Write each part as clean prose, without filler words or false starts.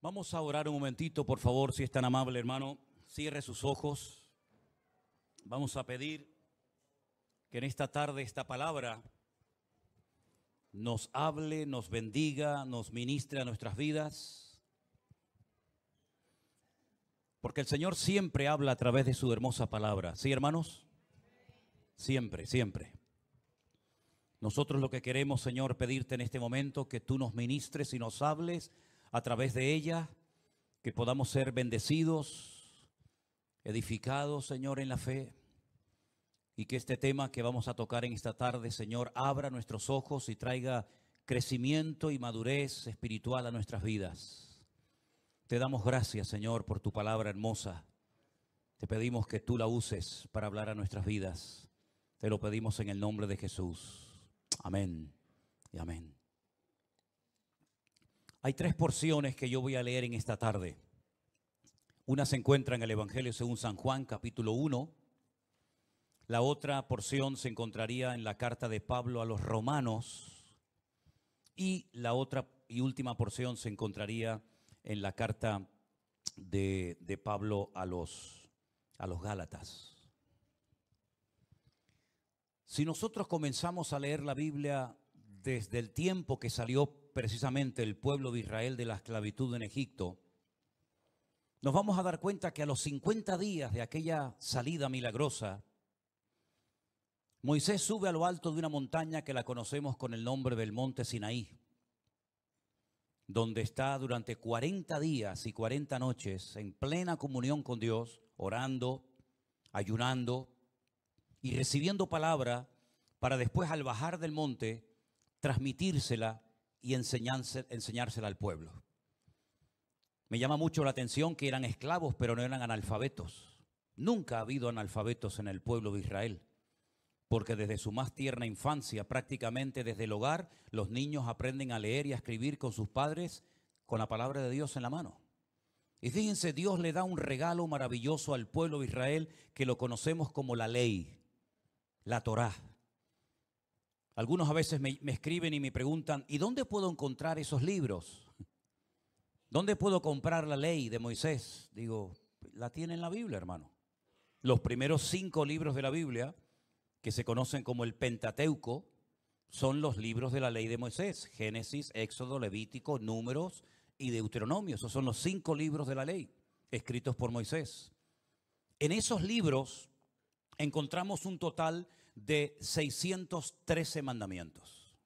Vamos a orar un momentito, por favor, si es tan amable, hermano. Cierre sus ojos. Vamos a pedir que en esta tarde esta palabra nos hable, nos bendiga, nos ministre a nuestras vidas. Porque el Señor siempre habla a través de su hermosa palabra. ¿Sí, hermanos? Siempre, siempre. Nosotros lo que queremos, Señor, pedirte en este momento que tú nos ministres y nos hables a través de ella, que podamos ser bendecidos, edificados, Señor, en la fe, y que este tema que vamos a tocar en esta tarde, Señor, abra nuestros ojos y traiga crecimiento y madurez espiritual a nuestras vidas. Te damos gracias, Señor, por tu palabra hermosa. Te pedimos que tú la uses para hablar a nuestras vidas. Te lo pedimos en el nombre de Jesús. Amén y amén. Hay tres porciones que yo voy a leer en esta tarde. Una se encuentra en el Evangelio según San Juan, capítulo 1. La otra porción se encontraría en la carta de Pablo a los Romanos. Y la otra y última porción se encontraría en la carta de Pablo a los Gálatas. Si nosotros comenzamos a leer la Biblia desde el tiempo que salió precisamente el pueblo de Israel de la esclavitud en Egipto, nos vamos a dar cuenta que a los 50 días de aquella salida milagrosa, Moisés sube a lo alto de una montaña que la conocemos con el nombre del Monte Sinaí, donde está durante 40 días y 40 noches en plena comunión con Dios, orando, ayunando y recibiendo palabra para después, al bajar del monte, transmitírsela y enseñársela al pueblo. Me llama mucho la atención que eran esclavos, pero no eran analfabetos. Nunca ha habido analfabetos en el pueblo de Israel, porque desde su más tierna infancia, prácticamente desde el hogar, los niños aprenden a leer y a escribir con sus padres con la palabra de Dios en la mano. Y fíjense, Dios le da un regalo maravilloso al pueblo de Israel que lo conocemos como la ley, la Torá. Algunos a veces me escriben y me preguntan, ¿y dónde puedo encontrar esos libros? ¿Dónde puedo comprar la ley de Moisés? Digo, la tiene en la Biblia, hermano. Los primeros 5 libros de la Biblia, que se conocen como el Pentateuco, son los libros de la ley de Moisés. Génesis, Éxodo, Levítico, Números y Deuteronomio. Esos son los 5 libros de la ley, escritos por Moisés. En esos libros encontramos un total de 613 mandamientos.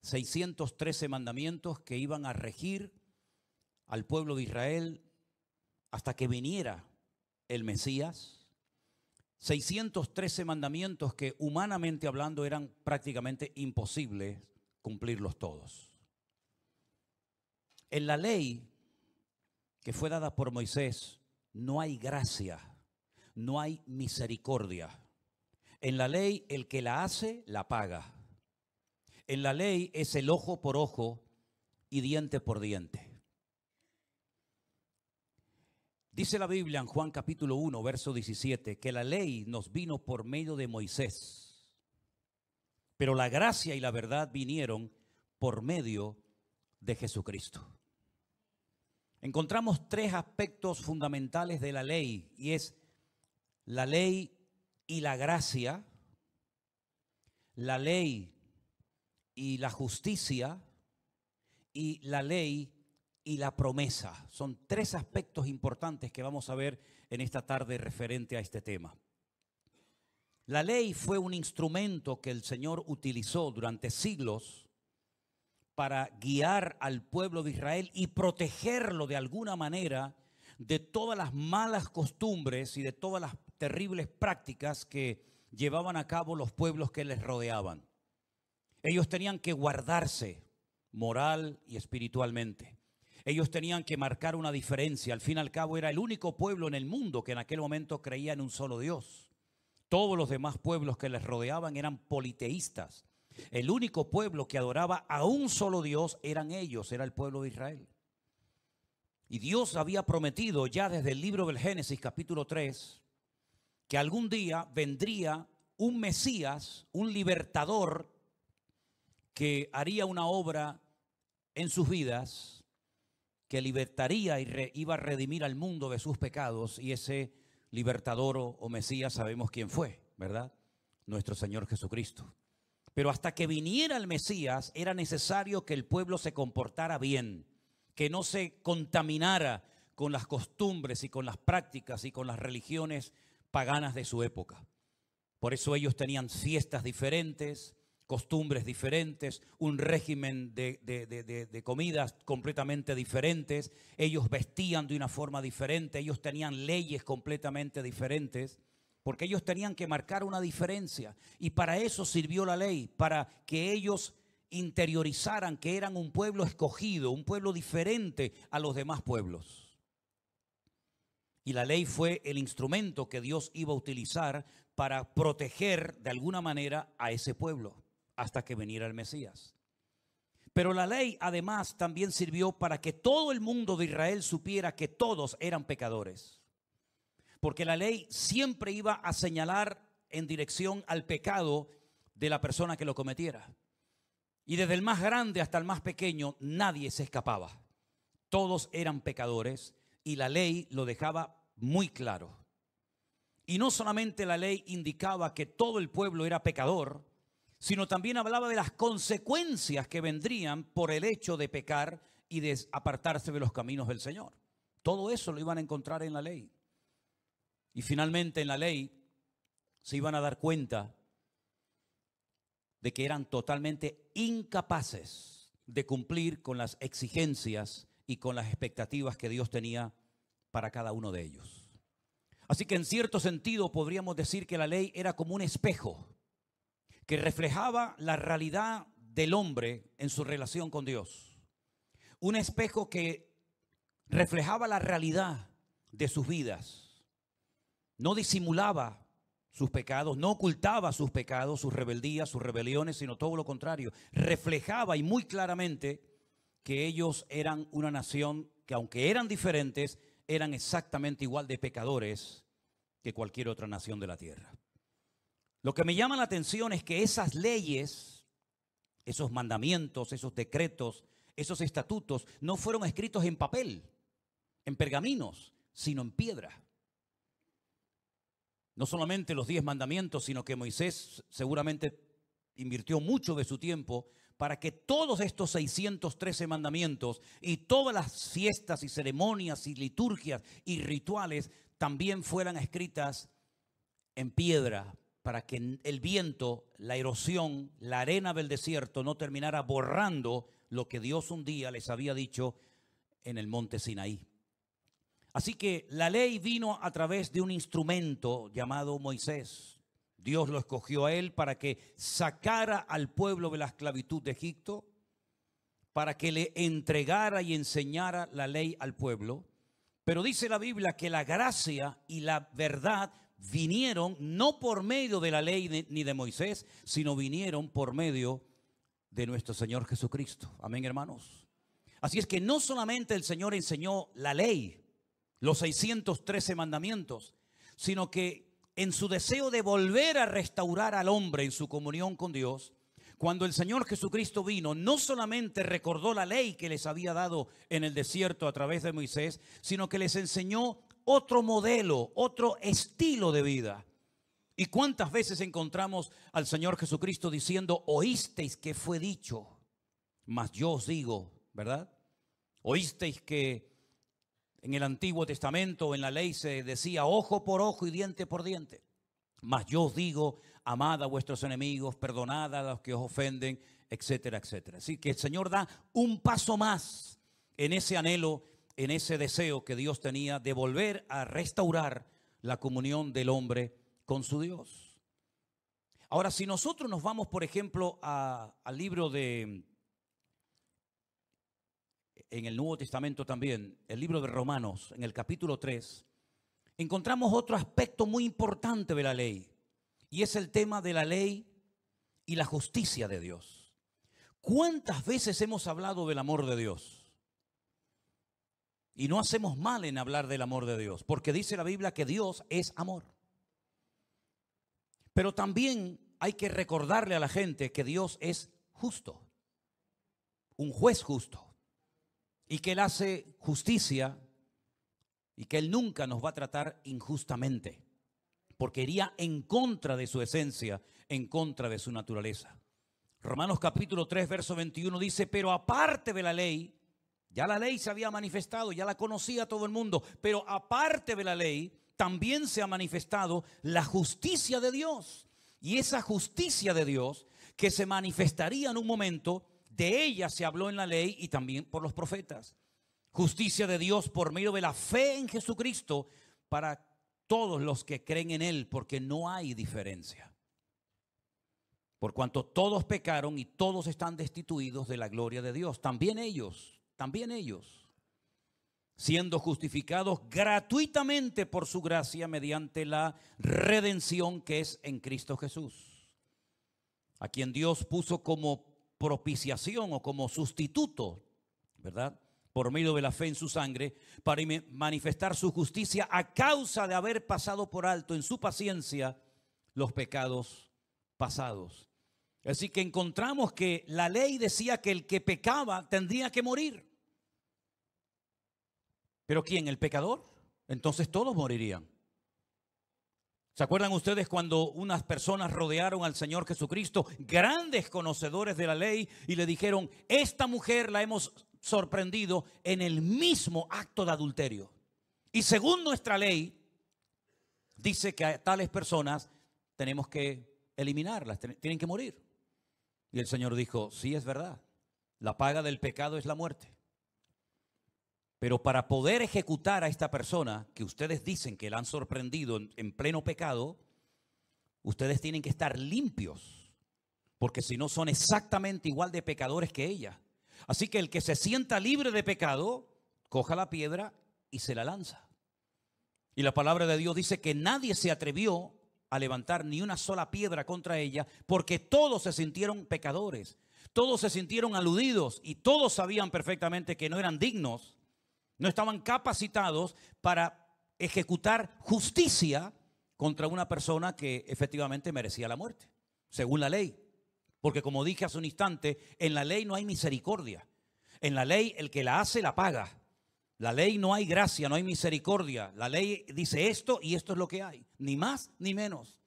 613 mandamientos que iban a regir al pueblo de Israel hasta que viniera el Mesías. 613 mandamientos que humanamente hablando eran prácticamente imposibles cumplirlos todos. En la ley que fue dada por Moisés no hay gracia, no hay misericordia. En la ley el que la hace, la paga. En la ley es el ojo por ojo y diente por diente. Dice la Biblia en Juan capítulo 1, verso 17, que la ley nos vino por medio de Moisés, pero la gracia y la verdad vinieron por medio de Jesucristo. Encontramos 3 aspectos fundamentales de la ley, y es la ley y la gracia, la ley y la justicia, y la ley y la promesa. Son 3 aspectos importantes que vamos a ver en esta tarde referente a este tema. La ley fue un instrumento que el Señor utilizó durante siglos para guiar al pueblo de Israel y protegerlo de alguna manera de todas las malas costumbres y de todas las terribles prácticas que llevaban a cabo los pueblos que les rodeaban. Ellos tenían que guardarse moral y espiritualmente. Ellos tenían que marcar una diferencia. Al fin y al cabo era el único pueblo en el mundo que en aquel momento creía en un solo Dios. Todos los demás pueblos que les rodeaban eran politeístas. El único pueblo que adoraba a un solo Dios eran ellos, era el pueblo de Israel. Y Dios había prometido ya desde el libro del Génesis capítulo 3 que algún día vendría un Mesías, un libertador que haría una obra en sus vidas que libertaría y iba a redimir al mundo de sus pecados, y ese libertador o Mesías sabemos quién fue, ¿verdad? Nuestro Señor Jesucristo. Pero hasta que viniera el Mesías era necesario que el pueblo se comportara bien, que no se contaminara con las costumbres y con las prácticas y con las religiones paganas de su época. Por eso ellos tenían fiestas diferentes, costumbres diferentes, un régimen de comidas completamente diferentes. Ellos vestían de una forma diferente, ellos tenían leyes completamente diferentes, porque ellos tenían que marcar una diferencia. Y para eso sirvió la ley, para que ellos interiorizaran que eran un pueblo escogido, un pueblo diferente a los demás pueblos. Y la ley fue el instrumento que Dios iba a utilizar para proteger de alguna manera a ese pueblo hasta que viniera el Mesías. Pero la ley además también sirvió para que todo el mundo de Israel supiera que todos eran pecadores. Porque la ley siempre iba a señalar en dirección al pecado de la persona que lo cometiera. Y desde el más grande hasta el más pequeño, nadie se escapaba. Todos eran pecadores y la ley lo dejaba muy claro. Y no solamente la ley indicaba que todo el pueblo era pecador, sino también hablaba de las consecuencias que vendrían por el hecho de pecar y de apartarse de los caminos del Señor. Todo eso lo iban a encontrar en la ley. Y finalmente en la ley se iban a dar cuenta de que eran totalmente incapaces de cumplir con las exigencias y con las expectativas que Dios tenía para cada uno de ellos. Así que en cierto sentido podríamos decir que la ley era como un espejo que reflejaba la realidad del hombre en su relación con Dios. Un espejo que reflejaba la realidad de sus vidas. No disimulaba sus pecados, no ocultaba sus pecados, sus rebeldías, sus rebeliones, sino todo lo contrario. Reflejaba y muy claramente que ellos eran una nación que, aunque eran diferentes, eran exactamente igual de pecadores que cualquier otra nación de la tierra. Lo que me llama la atención es que esas leyes, esos mandamientos, esos decretos, esos estatutos no fueron escritos en papel, en pergaminos, sino en piedra. No solamente los 10 mandamientos, sino que Moisés seguramente invirtió mucho de su tiempo para que todos estos 613 mandamientos y todas las fiestas y ceremonias y liturgias y rituales también fueran escritas en piedra, para que el viento, la erosión, la arena del desierto no terminara borrando lo que Dios un día les había dicho en el monte Sinaí. Así que la ley vino a través de un instrumento llamado Moisés. Dios lo escogió a él para que sacara al pueblo de la esclavitud de Egipto, para que le entregara y enseñara la ley al pueblo. Pero dice la Biblia que la gracia y la verdad vinieron no por medio de la ley ni de Moisés, sino vinieron por medio de nuestro Señor Jesucristo. Amén, hermanos. Así es que no solamente el Señor enseñó la ley, los 613 mandamientos, sino que en su deseo de volver a restaurar al hombre en su comunión con Dios, cuando el Señor Jesucristo vino, no solamente recordó la ley que les había dado en el desierto a través de Moisés, sino que les enseñó otro modelo, otro estilo de vida. ¿Y cuántas veces encontramos al Señor Jesucristo diciendo: oísteis que fue dicho, mas yo os digo, ¿verdad? Oísteis que en el Antiguo Testamento, en la ley se decía ojo por ojo y diente por diente. Mas yo os digo, amad a vuestros enemigos, perdonad a los que os ofenden, etcétera, etcétera. Así que el Señor da un paso más en ese anhelo, en ese deseo que Dios tenía de volver a restaurar la comunión del hombre con su Dios. Ahora, si nosotros nos vamos, por ejemplo, al libro de... en el Nuevo Testamento también, el libro de Romanos, en el capítulo 3, encontramos otro aspecto muy importante de la ley, y es el tema de la ley y la justicia de Dios. ¿Cuántas veces hemos hablado del amor de Dios? Y no hacemos mal en hablar del amor de Dios, porque dice la Biblia que Dios es amor. Pero también hay que recordarle a la gente que Dios es justo, un juez justo. y que Él hace justicia y que Él nunca nos va a tratar injustamente, porque iría en contra de su esencia, en contra de su naturaleza. Romanos capítulo 3, verso 21 dice, pero aparte de la ley, ya la ley se había manifestado, ya la conocía todo el mundo, pero aparte de la ley, también se ha manifestado la justicia de Dios. Y esa justicia de Dios que se manifestaría en un momento, de ella se habló en la ley y también por los profetas. Justicia de Dios por medio de la fe en Jesucristo para todos los que creen en Él, porque no hay diferencia. Por cuanto todos pecaron y todos están destituidos de la gloria de Dios, también ellos, siendo justificados gratuitamente por su gracia mediante la redención que es en Cristo Jesús, a quien Dios puso como propiciación o como sustituto, ¿verdad?, por medio de la fe en su sangre, para manifestar su justicia a causa de haber pasado por alto en su paciencia los pecados pasados. Así que encontramos que la ley decía que el que pecaba tendría que morir. ¿Pero quién? ¿El pecador? Entonces todos morirían. ¿Se acuerdan ustedes cuando unas personas rodearon al Señor Jesucristo, grandes conocedores de la ley, y le dijeron, esta mujer la hemos sorprendido en el mismo acto de adulterio? Y según nuestra ley, dice que a tales personas tenemos que eliminarlas, tienen que morir. Y el Señor dijo, sí, es verdad, la paga del pecado es la muerte. Pero para poder ejecutar a esta persona que ustedes dicen que la han sorprendido en pleno pecado, ustedes tienen que estar limpios, porque si no son exactamente igual de pecadores que ella. Así que el que se sienta libre de pecado, coja la piedra y se la lanza. Y la palabra de Dios dice que nadie se atrevió a levantar ni una sola piedra contra ella, porque todos se sintieron pecadores, todos se sintieron aludidos y todos sabían perfectamente que no eran dignos, no estaban capacitados para ejecutar justicia contra una persona que efectivamente merecía la muerte, según la ley. Porque como dije hace un instante, en la ley no hay misericordia. En la ley el que la hace la paga. La ley no hay gracia, no hay misericordia. La ley dice esto y esto es lo que hay, ni más ni menos.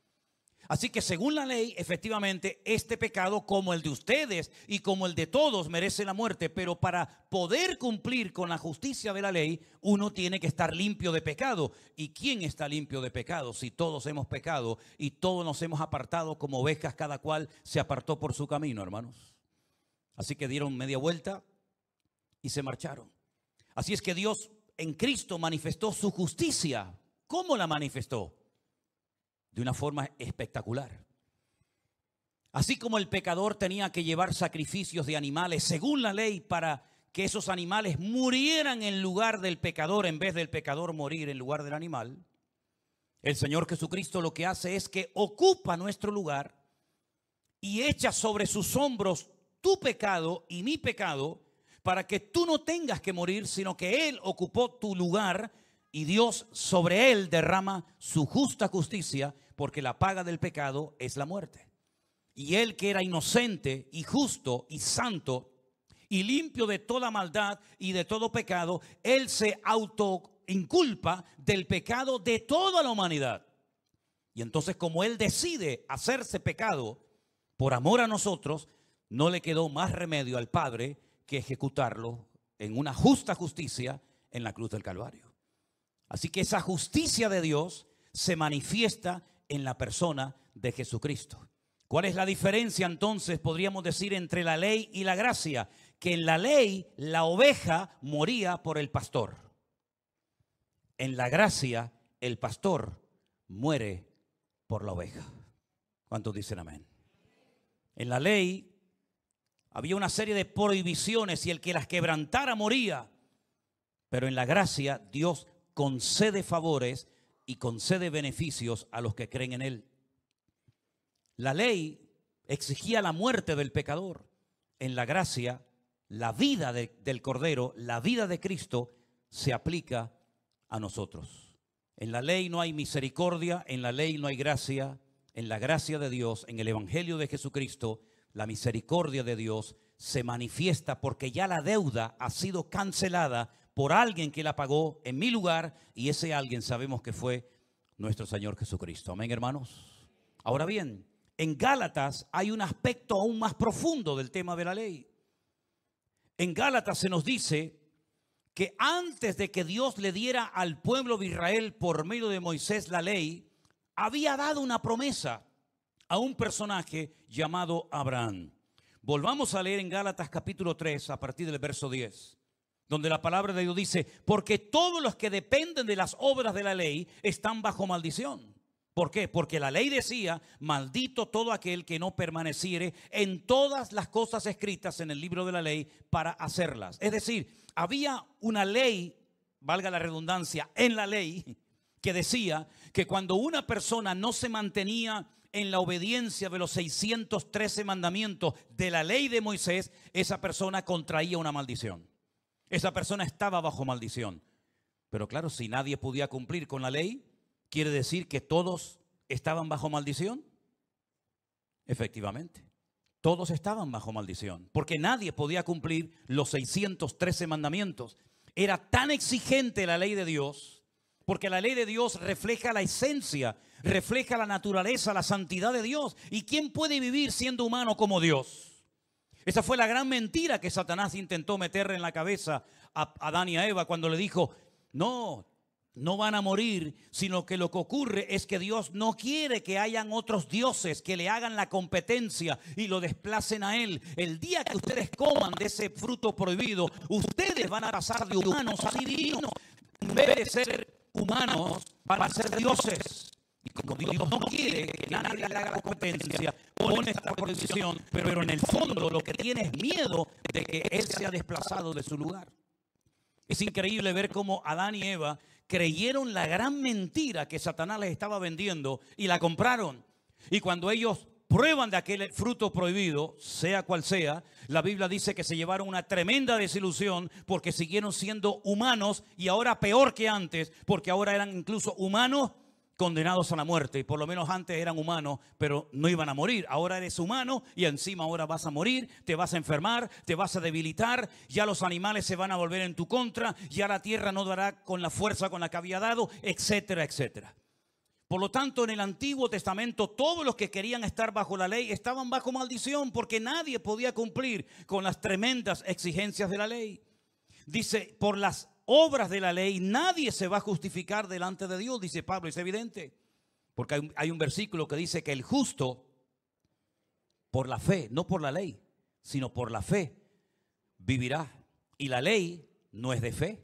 Así que según la ley, efectivamente, este pecado, como el de ustedes y como el de todos, merece la muerte. Pero para poder cumplir con la justicia de la ley, uno tiene que estar limpio de pecado. ¿Y quién está limpio de pecado? Si todos hemos pecado y todos nos hemos apartado como ovejas, cada cual se apartó por su camino, hermanos. Así que dieron media vuelta y se marcharon. Así es que Dios en Cristo manifestó su justicia. ¿Cómo la manifestó? De una forma espectacular. Así como el pecador tenía que llevar sacrificios de animales según la ley para que esos animales murieran en lugar del pecador en vez del pecador morir en lugar del animal, el Señor Jesucristo lo que hace es que ocupa nuestro lugar y echa sobre sus hombros tu pecado y mi pecado para que tú no tengas que morir, sino que Él ocupó tu lugar y Dios sobre Él derrama su justa justicia, porque la paga del pecado es la muerte. Y Él, que era inocente y justo y santo y limpio de toda maldad y de todo pecado, Él se autoinculpa del pecado de toda la humanidad. Y entonces, como Él decide hacerse pecado por amor a nosotros, no le quedó más remedio al Padre que ejecutarlo en una justa justicia en la cruz del Calvario. Así que esa justicia de Dios se manifiesta en la persona de Jesucristo. ¿Cuál es la diferencia entonces, podríamos decir, entre la ley y la gracia? Que en la ley la oveja moría por el pastor. En la gracia el pastor muere por la oveja. ¿Cuántos dicen amén? En la ley había una serie de prohibiciones y el que las quebrantara moría. Pero en la gracia Dios concede favores y concede beneficios a los que creen en Él. La ley exigía la muerte del pecador. En la gracia, la vida del Cordero, la vida de Cristo, se aplica a nosotros. En la ley no hay misericordia, en la ley no hay gracia. En la gracia de Dios, en el Evangelio de Jesucristo, la misericordia de Dios se manifiesta porque ya la deuda ha sido cancelada por alguien que la pagó en mi lugar, y ese alguien sabemos que fue nuestro Señor Jesucristo. Amén, hermanos. Ahora bien, en Gálatas hay un aspecto aún más profundo del tema de la ley. En Gálatas se nos dice que antes de que Dios le diera al pueblo de Israel por medio de Moisés la ley, había dado una promesa a un personaje llamado Abraham. Volvamos a leer en Gálatas capítulo 3 a partir del verso 10, donde la palabra de Dios dice: porque todos los que dependen de las obras de la ley están bajo maldición. ¿Por qué? Porque la ley decía: maldito todo aquel que no permaneciere en todas las cosas escritas en el libro de la ley para hacerlas. Es decir, había una ley, valga la redundancia, en la ley que decía que cuando una persona no se mantenía en la obediencia de los 613 mandamientos de la ley de Moisés, esa persona contraía una maldición. Esa persona estaba bajo maldición. Pero claro, si nadie podía cumplir con la ley, ¿quiere decir que todos estaban bajo maldición? Efectivamente, todos estaban bajo maldición, porque nadie podía cumplir los 613 mandamientos. Era tan exigente la ley de Dios, porque la ley de Dios refleja la esencia, refleja la naturaleza, la santidad de Dios. ¿Y quién puede vivir siendo humano como Dios? Esa fue la gran mentira que Satanás intentó meterle en la cabeza a Adán y a Eva cuando le dijo: no van a morir, sino que lo que ocurre es que Dios no quiere que hayan otros dioses que le hagan la competencia y lo desplacen a Él. El día que ustedes coman de ese fruto prohibido, ustedes van a pasar de humanos a divinos. En vez de ser humanos, van a ser dioses. Y como Dios no quiere que nadie le haga la competencia, pone esta prohibición, pero en el fondo lo que tiene es miedo de que Él sea desplazado de su lugar. Es increíble ver cómo Adán y Eva creyeron la gran mentira que Satanás les estaba vendiendo y la compraron. Y cuando ellos prueban de aquel fruto prohibido, sea cual sea, la Biblia dice que se llevaron una tremenda desilusión porque siguieron siendo humanos, y ahora peor que antes, porque ahora eran incluso humanos condenados a la muerte. Y por lo menos antes eran humanos, pero no iban a morir. Ahora eres humano y encima ahora vas a morir, te vas a enfermar, te vas a debilitar, ya los animales se van a volver en tu contra, ya la tierra no dará con la fuerza con la que había dado, etcétera, etcétera. Por lo tanto, en el Antiguo Testamento, todos los que querían estar bajo la ley estaban bajo maldición, porque nadie podía cumplir con las tremendas exigencias de la ley. Dice: por las obras de la ley nadie se va a justificar delante de Dios, dice Pablo. Es evidente, porque hay un versículo que dice que el justo, por la fe, no por la ley, sino por la fe, vivirá. Y la ley no es de fe.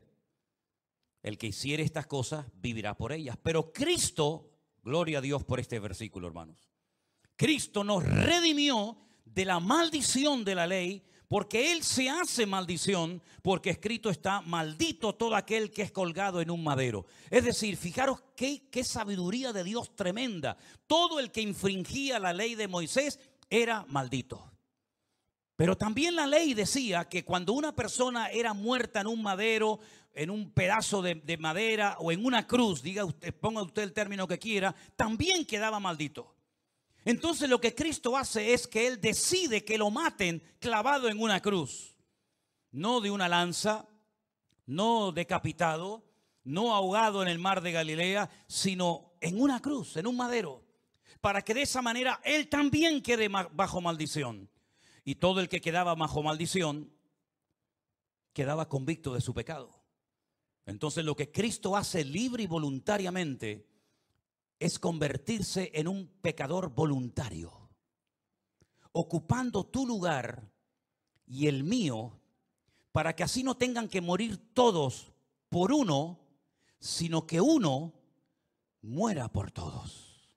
El que hiciere estas cosas vivirá por ellas. Pero Cristo, gloria a Dios por este versículo, hermanos, Cristo nos redimió de la maldición de la ley, porque Él se hace maldición, porque escrito está: maldito todo aquel que es colgado en un madero. Es decir, fijaros qué sabiduría de Dios tremenda. Todo el que infringía la ley de Moisés era maldito. Pero también la ley decía que cuando una persona era muerta en un madero, en un pedazo de madera o en una cruz, diga usted, ponga usted el término que quiera, también quedaba maldito. Entonces lo que Cristo hace es que Él decide que lo maten clavado en una cruz. No de una lanza, no decapitado, no ahogado en el mar de Galilea, sino en una cruz, en un madero. Para que de esa manera Él también quede bajo maldición. Y todo el que quedaba bajo maldición quedaba convicto de su pecado. Entonces lo que Cristo hace libre y voluntariamente es convertirse en un pecador voluntario, ocupando tu lugar y el mío, para que así no tengan que morir todos por uno, sino que uno muera por todos.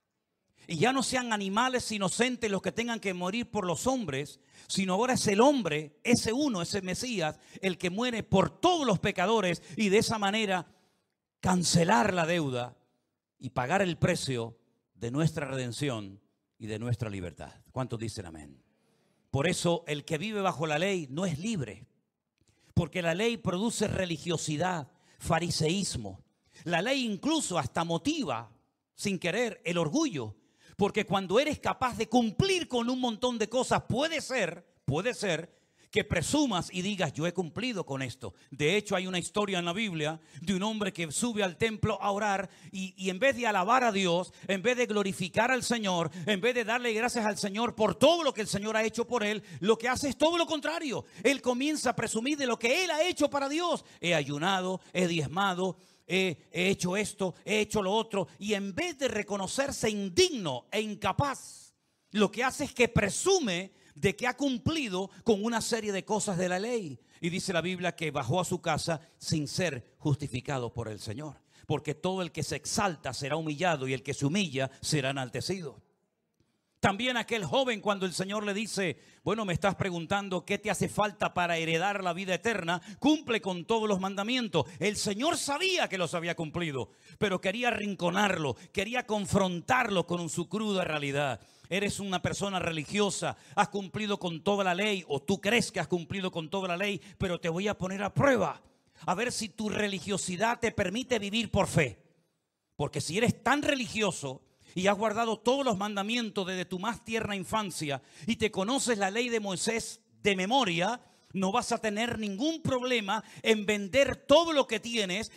Y ya no sean animales inocentes los que tengan que morir por los hombres, sino ahora es el hombre, ese uno, ese Mesías, el que muere por todos los pecadores, y de esa manera cancelar la deuda y pagar el precio de nuestra redención y de nuestra libertad. ¿Cuántos dicen amén? Por eso el que vive bajo la ley no es libre, porque la ley produce religiosidad, fariseísmo. La ley incluso hasta motiva, sin querer, el orgullo, porque cuando eres capaz de cumplir con un montón de cosas, puede ser que presumas y digas, yo he cumplido con esto. De hecho, hay una historia en la Biblia de un hombre que sube al templo a orar y en vez de alabar a Dios, en vez de glorificar al Señor, en vez de darle gracias al Señor por todo lo que el Señor ha hecho por él, lo que hace es todo lo contrario. Él comienza a presumir de lo que él ha hecho para Dios. He ayunado, he diezmado, he hecho esto, he hecho lo otro. Y en vez de reconocerse indigno e incapaz, lo que hace es que presume de que ha cumplido con una serie de cosas de la ley. Y dice la Biblia que bajó a su casa sin ser justificado por el Señor. Porque todo el que se exalta será humillado y el que se humilla será enaltecido. También aquel joven, cuando el Señor le dice, bueno, me estás preguntando qué te hace falta para heredar la vida eterna, cumple con todos los mandamientos. El Señor sabía que los había cumplido, pero quería arrinconarlo, quería confrontarlo con su cruda realidad. Eres una persona religiosa, has cumplido con toda la ley, o tú crees que has cumplido con toda la ley, pero te voy a poner a prueba, a ver si tu religiosidad te permite vivir por fe. Porque si eres tan religioso y has guardado todos los mandamientos desde tu más tierna infancia y te conoces la ley de Moisés de memoria, no vas a tener ningún problema en vender todo lo que tienes,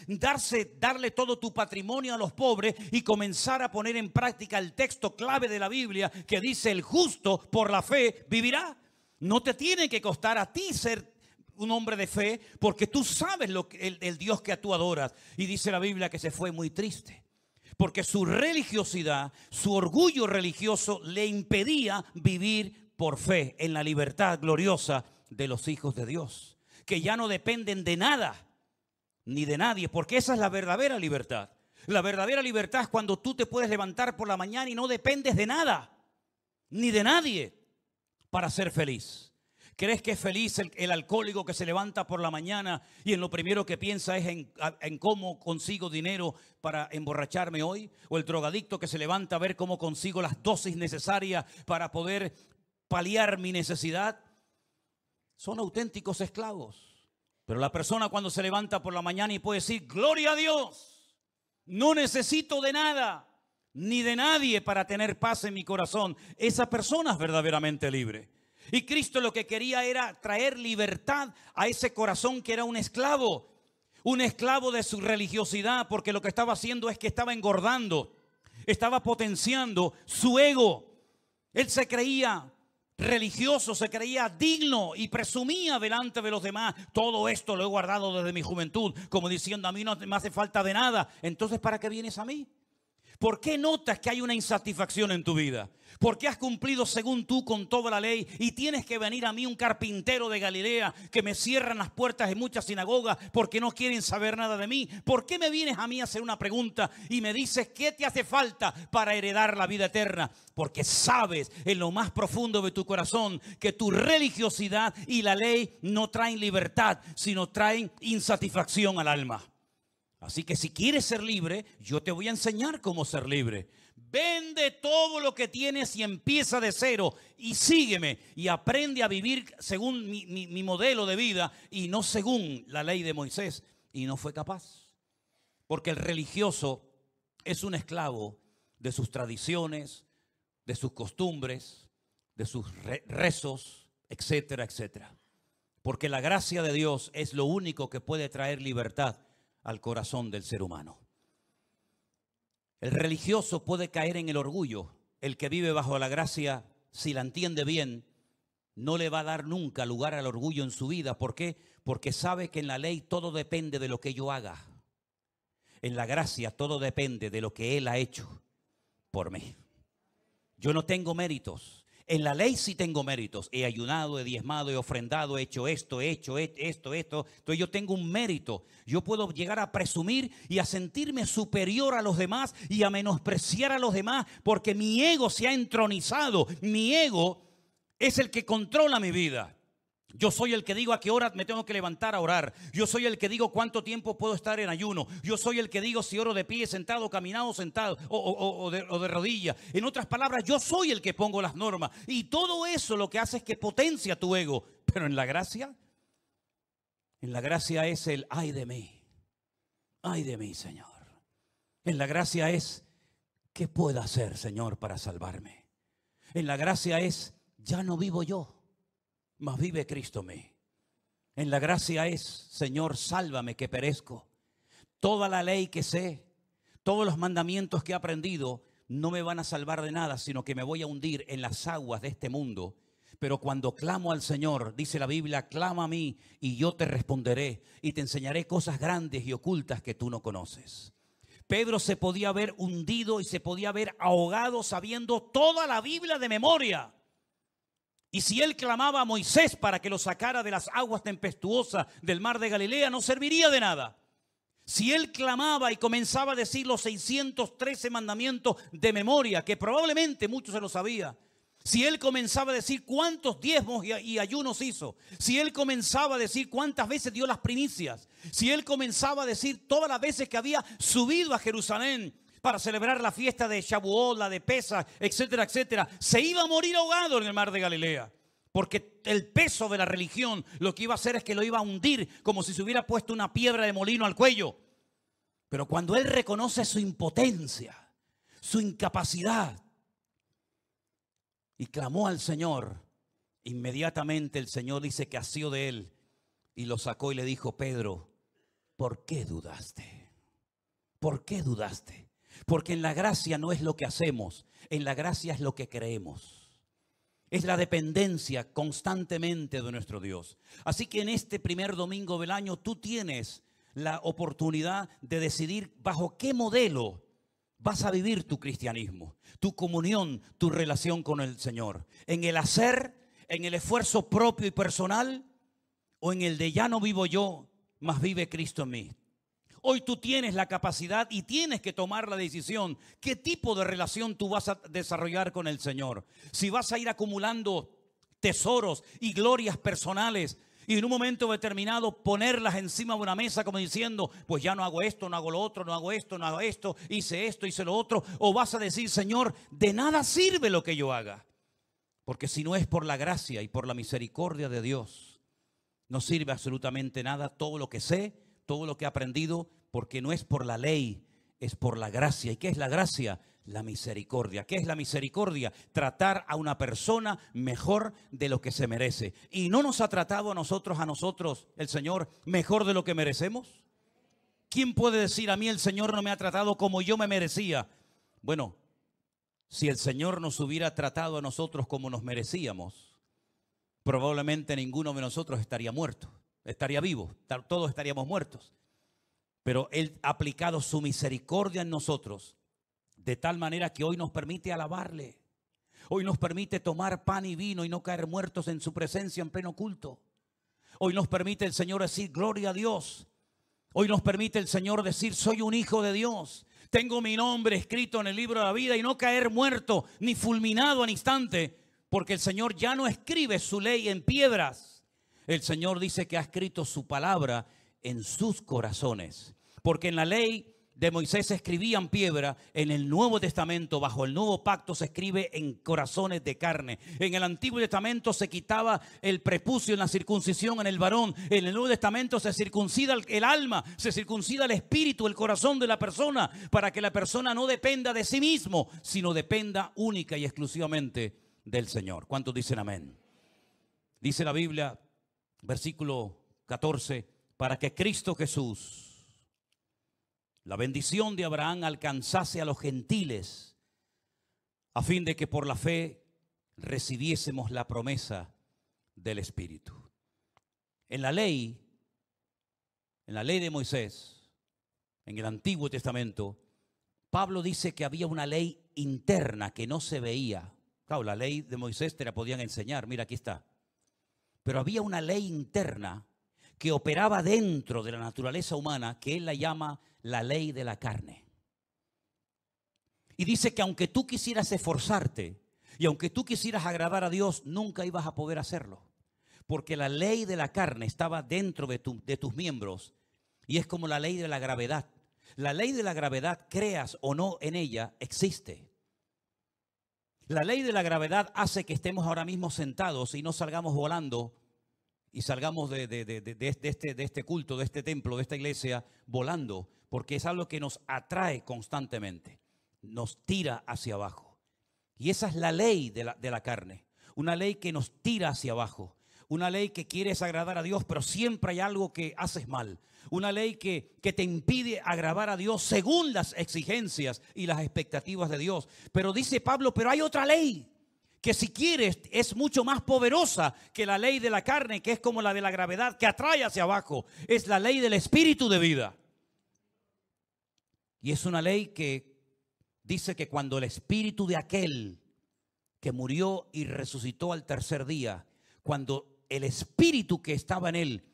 darle todo tu patrimonio a los pobres y comenzar a poner en práctica el texto clave de la Biblia que dice: el justo por la fe vivirá. No te tiene que costar a ti ser un hombre de fe, porque tú sabes el Dios que tú adoras. Y dice la Biblia que se fue muy triste, porque su religiosidad, su orgullo religioso le impedía vivir por fe en la libertad gloriosa de los hijos de Dios, que ya no dependen de nada ni de nadie, porque esa es la verdadera libertad. La verdadera libertad es cuando tú te puedes levantar por la mañana y no dependes de nada ni de nadie para ser feliz. ¿Crees que es feliz el alcohólico que se levanta por la mañana y en lo primero que piensa es en cómo consigo dinero para emborracharme hoy? ¿O el drogadicto que se levanta a ver cómo consigo las dosis necesarias para poder paliar mi necesidad? Son auténticos esclavos. Pero la persona cuando se levanta por la mañana y puede decir: gloria a Dios, no necesito de nada ni de nadie para tener paz en mi corazón, esa persona es verdaderamente libre. Y Cristo lo que quería era traer libertad a ese corazón que era un esclavo de su religiosidad, porque lo que estaba haciendo es que estaba engordando, estaba potenciando su ego. Él se creía religioso, se creía digno y presumía delante de los demás: todo esto lo he guardado desde mi juventud, como diciendo, a mí no me hace falta de nada. Entonces, ¿para qué vienes a mí? ¿Por qué notas que hay una insatisfacción en tu vida? ¿Por qué has cumplido según tú con toda la ley y tienes que venir a mí, un carpintero de Galilea, que me cierran las puertas de muchas sinagogas porque no quieren saber nada de mí? ¿Por qué me vienes a mí a hacer una pregunta y me dices qué te hace falta para heredar la vida eterna? Porque sabes en lo más profundo de tu corazón que tu religiosidad y la ley no traen libertad, sino traen insatisfacción al alma. Así que si quieres ser libre, yo te voy a enseñar cómo ser libre. Vende todo lo que tienes y empieza de cero y sígueme y aprende a vivir según mi modelo de vida y no según la ley de Moisés. Y no fue capaz. Porque el religioso es un esclavo de sus tradiciones, de sus costumbres, de sus rezos, etcétera, etcétera. Porque la gracia de Dios es lo único que puede traer libertad al corazón del ser humano. El religioso puede caer en el orgullo. El que vive bajo la gracia, si la entiende bien, no le va a dar nunca lugar al orgullo en su vida. ¿Por qué? Porque sabe que en la ley todo depende de lo que yo haga. En la gracia todo depende de lo que Él ha hecho por mí. Yo no tengo méritos. En la ley sí tengo méritos. He ayunado, he diezmado, he ofrendado, he hecho esto. Entonces yo tengo un mérito. Yo puedo llegar a presumir y a sentirme superior a los demás y a menospreciar a los demás porque mi ego se ha entronizado. Mi ego es el que controla mi vida. Yo soy el que digo a qué hora me tengo que levantar a orar. Yo soy el que digo cuánto tiempo puedo estar en ayuno. Yo soy el que digo si oro de pie, sentado, caminado, sentado o de rodilla. En otras palabras, yo soy el que pongo las normas. Y todo eso lo que hace es que potencia tu ego. Pero en la gracia es el ay de mí, Señor. En la gracia es ¿qué puedo hacer, Señor, para salvarme? En la gracia es ya no vivo yo. mas vive Cristo en mí. En la gracia es, Señor, sálvame que perezco. Toda la ley que sé, todos los mandamientos que he aprendido, no me van a salvar de nada, sino que me voy a hundir en las aguas de este mundo. Pero cuando clamo al Señor, dice la Biblia, clama a mí y yo te responderé y te enseñaré cosas grandes y ocultas que tú no conoces. Pedro se podía haber hundido y se podía haber ahogado sabiendo toda la Biblia de memoria. Y si él clamaba a Moisés para que lo sacara de las aguas tempestuosas del mar de Galilea, no serviría de nada. Si él clamaba y comenzaba a decir los 613 mandamientos de memoria, que probablemente muchos se lo sabía. Si él comenzaba a decir cuántos diezmos y ayunos hizo. Si él comenzaba a decir cuántas veces dio las primicias. Si él comenzaba a decir todas las veces que había subido a Jerusalén para celebrar la fiesta de Shavuot, la de Pesaj, etcétera, etcétera, se iba a morir ahogado en el mar de Galilea. Porque el peso de la religión lo que iba a hacer es que lo iba a hundir como si se hubiera puesto una piedra de molino al cuello. Pero cuando él reconoce su impotencia, su incapacidad, y clamó al Señor, inmediatamente el Señor dice que asió de él y lo sacó y le dijo: Pedro, ¿por qué dudaste? ¿Por qué dudaste? Porque en la gracia no es lo que hacemos, en la gracia es lo que creemos. Es la dependencia constantemente de nuestro Dios. Así que en este primer domingo del año tú tienes la oportunidad de decidir bajo qué modelo vas a vivir tu cristianismo, tu comunión, tu relación con el Señor. En el hacer, en el esfuerzo propio y personal, o en el de ya no vivo yo, mas vive Cristo en mí. Hoy tú tienes la capacidad y tienes que tomar la decisión. ¿Qué tipo de relación tú vas a desarrollar con el Señor? Si vas a ir acumulando tesoros y glorias personales y en un momento determinado ponerlas encima de una mesa como diciendo, pues ya no hago esto, no hago lo otro, no hago esto, no hago esto, hice lo otro. O vas a decir, Señor, de nada sirve lo que yo haga. Porque si no es por la gracia y por la misericordia de Dios, no sirve absolutamente nada todo lo que sé, todo lo que he aprendido, porque no es por la ley, es por la gracia. ¿Y qué es la gracia? La misericordia. ¿Qué es la misericordia? Tratar a una persona mejor de lo que se merece. ¿Y no nos ha tratado a nosotros, el Señor, mejor de lo que merecemos? ¿Quién puede decir a mí el Señor no me ha tratado como yo me merecía? Bueno, si el Señor nos hubiera tratado a nosotros como nos merecíamos, probablemente ninguno de nosotros estaría muerto, estaría vivo, todos estaríamos muertos. Pero Él ha aplicado su misericordia en nosotros, de tal manera que hoy nos permite alabarle. Hoy nos permite tomar pan y vino y no caer muertos en su presencia en pleno culto. Hoy nos permite el Señor decir gloria a Dios. Hoy nos permite el Señor decir soy un hijo de Dios. Tengo mi nombre escrito en el libro de la vida y no caer muerto ni fulminado al instante. Porque el Señor ya no escribe su ley en piedras. El Señor dice que ha escrito su palabra en sus corazones. Porque en la ley de Moisés se escribía en piedra, en el Nuevo Testamento, bajo el Nuevo Pacto, se escribe en corazones de carne. En el Antiguo Testamento se quitaba el prepucio en la circuncisión en el varón. En el Nuevo Testamento se circuncida el alma, se circuncida el espíritu, el corazón de la persona, para que la persona no dependa de sí mismo, sino dependa única y exclusivamente del Señor. ¿Cuántos dicen amén? Dice la Biblia, versículo 14, para que Cristo Jesús, la bendición de Abraham, alcanzase a los gentiles, a fin de que por la fe recibiésemos la promesa del Espíritu. En la ley de Moisés, en el Antiguo Testamento, Pablo dice que había una ley interna que no se veía. Claro, la ley de Moisés te la podían enseñar, mira, aquí está. Pero había una ley interna que operaba dentro de la naturaleza humana, que él la llama la ley de la carne. Y dice que aunque tú quisieras esforzarte y aunque tú quisieras agradar a Dios, nunca ibas a poder hacerlo. Porque la ley de la carne estaba dentro de tus miembros y es como la ley de la gravedad. La ley de la gravedad, creas o no en ella, existe. La ley de la gravedad hace que estemos ahora mismo sentados y no salgamos volando y salgamos de este culto, de este templo, de esta iglesia, volando, porque es algo que nos atrae constantemente, nos tira hacia abajo. Y esa es la ley de la carne, una ley que nos tira hacia abajo, Una ley que quieres agradar a Dios, pero siempre hay algo que haces mal. Una ley que te impide agradar a Dios según las exigencias y las expectativas de Dios. Pero dice Pablo, pero hay otra ley que si quieres es mucho más poderosa que la ley de la carne, que es como la de la gravedad, que atrae hacia abajo. Es la ley del espíritu de vida. Y es una ley que dice que cuando el espíritu de aquel que murió y resucitó al tercer día, cuando el espíritu que estaba en él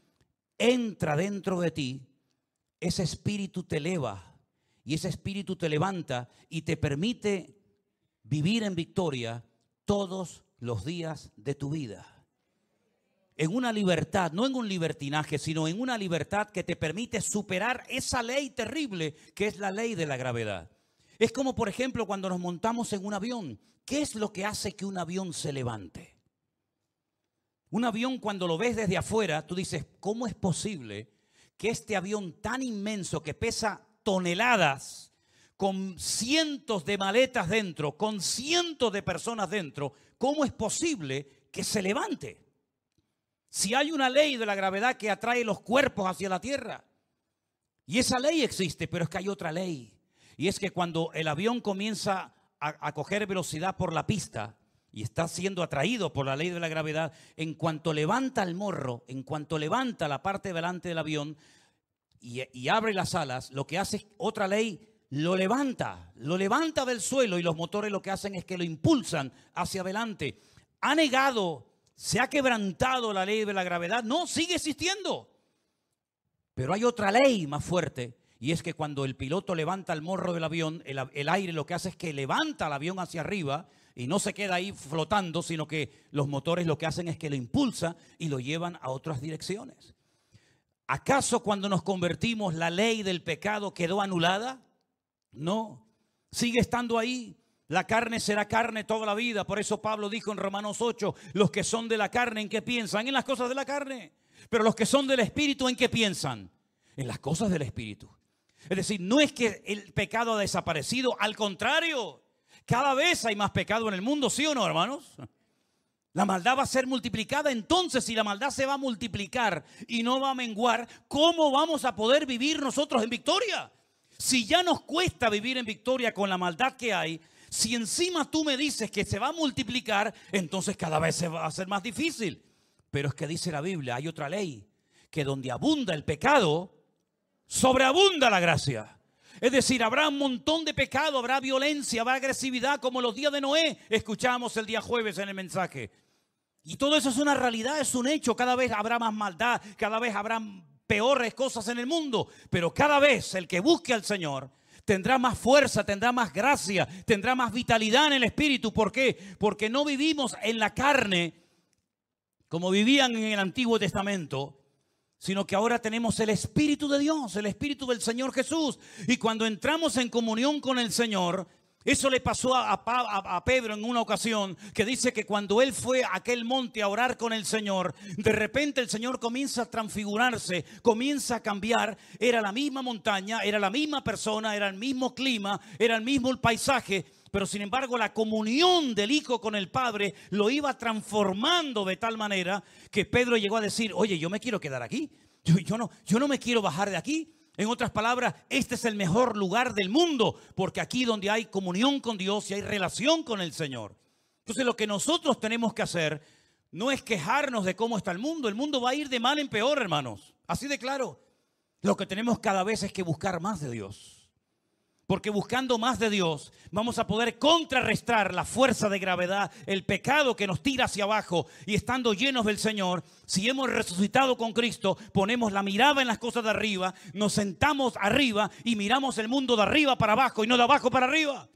entra dentro de ti, ese espíritu te eleva y ese espíritu te levanta y te permite vivir en victoria todos los días de tu vida. En una libertad, no en un libertinaje, sino en una libertad que te permite superar esa ley terrible que es la ley de la gravedad. Es como, por ejemplo, cuando nos montamos en un avión. ¿Qué es lo que hace que un avión se levante? Un avión, cuando lo ves desde afuera, tú dices, ¿cómo es posible que este avión tan inmenso que pesa toneladas, con cientos de maletas dentro, con cientos de personas dentro, cómo es posible que se levante? Si hay una ley de la gravedad que atrae los cuerpos hacia la tierra. Y esa ley existe, pero es que hay otra ley. Y es que cuando el avión comienza a coger velocidad por la pista y está siendo atraído por la ley de la gravedad, en cuanto levanta el morro, en cuanto levanta la parte delante del avión y abre las alas, lo que hace es otra ley, lo levanta del suelo, y los motores lo que hacen es que lo impulsan hacia adelante. Ha negado, se ha quebrantado la ley de la gravedad. No, sigue existiendo. Pero hay otra ley más fuerte, y es que cuando el piloto levanta el morro del avión, el aire lo que hace es que levanta el avión hacia arriba y no se queda ahí flotando, sino que los motores lo que hacen es que lo impulsan y lo llevan a otras direcciones. ¿Acaso cuando nos convertimos la ley del pecado quedó anulada? No, sigue estando ahí. La carne será carne toda la vida. Por eso Pablo dijo en Romanos 8, los que son de la carne, ¿en qué piensan? En las cosas de la carne. Pero los que son del Espíritu, ¿en qué piensan? En las cosas del Espíritu. Es decir, no es que el pecado ha desaparecido, al contrario, cada vez hay más pecado en el mundo, ¿sí o no, hermanos? La maldad va a ser multiplicada. Entonces, si la maldad se va a multiplicar y no va a menguar, ¿cómo vamos a poder vivir nosotros en victoria? Si ya nos cuesta vivir en victoria con la maldad que hay, si encima tú me dices que se va a multiplicar, entonces cada vez se va a hacer más difícil. Pero es que dice la Biblia, hay otra ley, que donde abunda el pecado, sobreabunda la gracia. Es decir, habrá un montón de pecado, habrá violencia, habrá agresividad, como los días de Noé, escuchamos el día jueves en el mensaje. Y todo eso es una realidad, es un hecho. Cada vez habrá más maldad, cada vez habrá peores cosas en el mundo. Pero cada vez el que busque al Señor tendrá más fuerza, tendrá más gracia, tendrá más vitalidad en el espíritu. ¿Por qué? Porque no vivimos en la carne como vivían en el Antiguo Testamento, sino que ahora tenemos el Espíritu de Dios, el Espíritu del Señor Jesús. Y cuando entramos en comunión con el Señor, eso le pasó a Pedro en una ocasión, que dice que cuando él fue a aquel monte a orar con el Señor, de repente el Señor comienza a transfigurarse, comienza a cambiar. Era la misma montaña, era la misma persona, era el mismo clima, era el mismo paisaje, pero sin embargo la comunión del Hijo con el Padre lo iba transformando de tal manera que Pedro llegó a decir, oye, yo me quiero quedar aquí, yo no me quiero bajar de aquí. En otras palabras, este es el mejor lugar del mundo, porque aquí donde hay comunión con Dios y hay relación con el Señor. Entonces lo que nosotros tenemos que hacer no es quejarnos de cómo está el mundo va a ir de mal en peor, hermanos, así de claro. Lo que tenemos cada vez es que buscar más de Dios. Porque buscando más de Dios vamos a poder contrarrestar la fuerza de gravedad, el pecado que nos tira hacia abajo. Y estando llenos del Señor, si hemos resucitado con Cristo, ponemos la mirada en las cosas de arriba, nos sentamos arriba y miramos el mundo de arriba para abajo y no de abajo para arriba.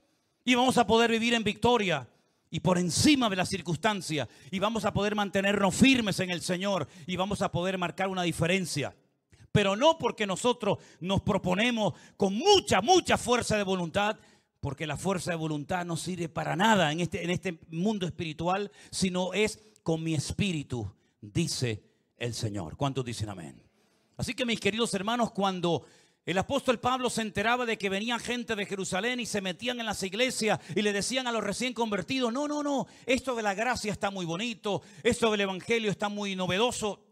Y vamos a poder vivir en victoria y por encima de las circunstancias. Y vamos a poder mantenernos firmes en el Señor y vamos a poder marcar una diferencia. Pero no porque nosotros nos proponemos con mucha fuerza de voluntad, porque la fuerza de voluntad no sirve para nada en este mundo espiritual, sino es con mi espíritu, dice el Señor. ¿Cuántos dicen amén? Así que mis queridos hermanos, cuando El apóstol Pablo se enteraba de que venía gente de Jerusalén y se metían en las iglesias y le decían a los recién convertidos, no, no, no, esto de la gracia está muy bonito, esto del evangelio está muy novedoso,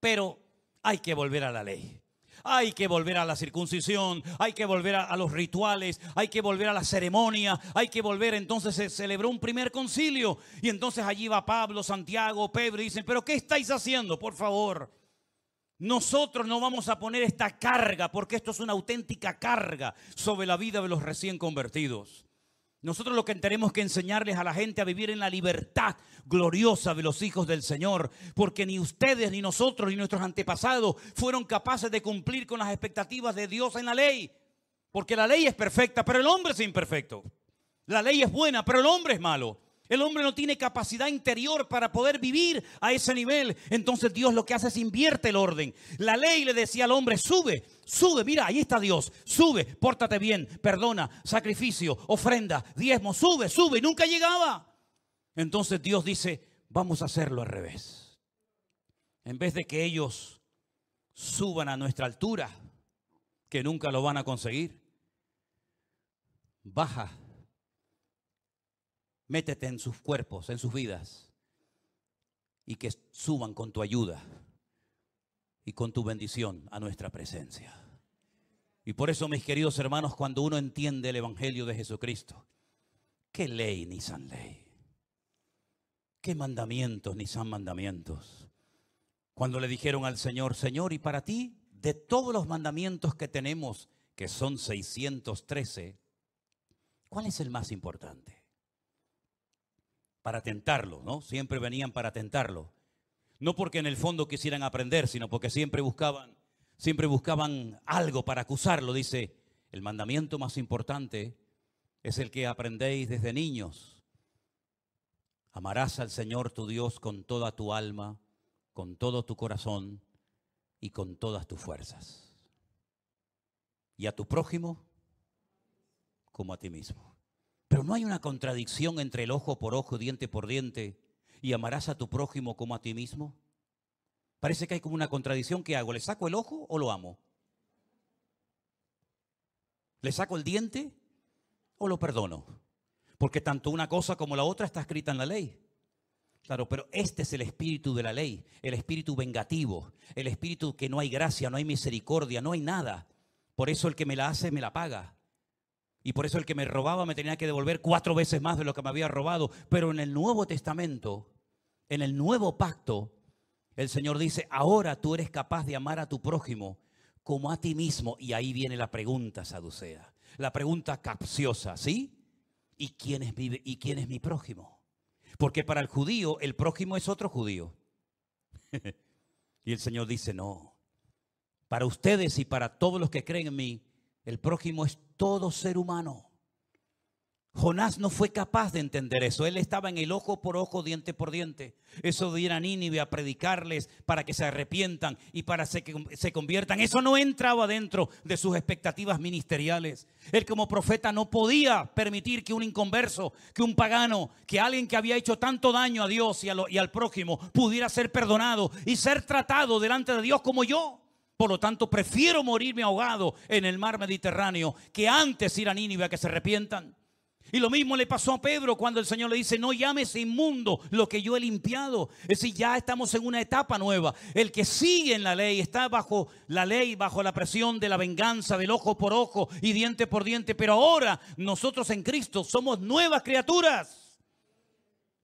pero hay que volver a la ley. Hay que volver a la circuncisión, hay que volver a los rituales, hay que volver a la ceremonia, hay que volver. Entonces se celebró un primer concilio y entonces allí va Pablo, Santiago, Pedro y dicen, pero ¿qué estáis haciendo? Por favor, nosotros no vamos a poner esta carga porque esto es una auténtica carga sobre la vida de los recién convertidos. Nosotros lo que tenemos que enseñarles a la gente a vivir en la libertad gloriosa de los hijos del Señor, porque ni ustedes, ni nosotros, ni nuestros antepasados fueron capaces de cumplir con las expectativas de Dios en la ley. Porque la ley es perfecta, pero el hombre es imperfecto. La ley es buena, pero el hombre es malo. El hombre no tiene capacidad interior para poder vivir a ese nivel. Entonces Dios lo que hace es invierte el orden. La ley le decía al hombre, sube, sube, mira, ahí está Dios. Sube, pórtate bien, perdona, sacrificio, ofrenda, diezmo, sube, sube. Y nunca llegaba. Entonces Dios dice, vamos a hacerlo al revés. En vez de que ellos suban a nuestra altura, que nunca lo van a conseguir, baja. Métete en sus cuerpos, en sus vidas, y que suban con tu ayuda y con tu bendición a nuestra presencia. Y por eso, mis queridos hermanos, cuando uno entiende el evangelio de Jesucristo, qué ley ni san ley, qué mandamientos ni san mandamientos. Cuando le dijeron al Señor, Señor, y para ti, de todos los mandamientos que tenemos, que son 613, ¿cuál es el más importante? Para tentarlo, ¿no? Siempre venían para tentarlo. No porque en el fondo quisieran aprender, sino porque siempre buscaban algo para acusarlo. Dice, el mandamiento más importante es el que aprendéis desde niños. Amarás al Señor tu Dios con toda tu alma, con todo tu corazón y con todas tus fuerzas. Y a tu prójimo como a ti mismo. Pero no hay una contradicción entre el ojo por ojo, diente por diente y amarás a tu prójimo como a ti mismo. Parece que hay como una contradicción. ¿Qué hago? ¿Le saco el ojo o lo amo? ¿Le saco el diente o lo perdono? Porque tanto una cosa como la otra está escrita en la ley. Claro, pero este es el espíritu de la ley, el espíritu vengativo, el espíritu que no hay gracia, no hay misericordia, no hay nada. Por eso el que me la hace me la paga. Y por eso el que me robaba me tenía que devolver 4 veces más de lo que me había robado. Pero en el Nuevo Testamento, en el nuevo pacto, el Señor dice, ahora tú eres capaz de amar a tu prójimo como a ti mismo. Y ahí viene la pregunta saducea, la pregunta capciosa, ¿sí? ¿Y quién es mi prójimo? Porque para el judío, el prójimo es otro judío. Y el Señor dice, no, para ustedes y para todos los que creen en mí, el prójimo es todo ser humano. Jonás no fue capaz de entender eso. Él estaba en el ojo por ojo, diente por diente. Eso de ir a Nínive a predicarles para que se arrepientan y para que se conviertan. Eso no entraba dentro de sus expectativas ministeriales. Él como profeta no podía permitir que un inconverso, que un pagano, que alguien que había hecho tanto daño a Dios y al prójimo pudiera ser perdonado y ser tratado delante de Dios como yo. Por lo tanto, prefiero morirme ahogado en el mar Mediterráneo que antes ir a Nínive a que se arrepientan. Y lo mismo le pasó a Pedro cuando el Señor le dice, no llames inmundo lo que yo he limpiado. Es decir, ya estamos en una etapa nueva. El que sigue en la ley está bajo la ley, bajo la presión de la venganza, del ojo por ojo y diente por diente. Pero ahora nosotros en Cristo somos nuevas criaturas.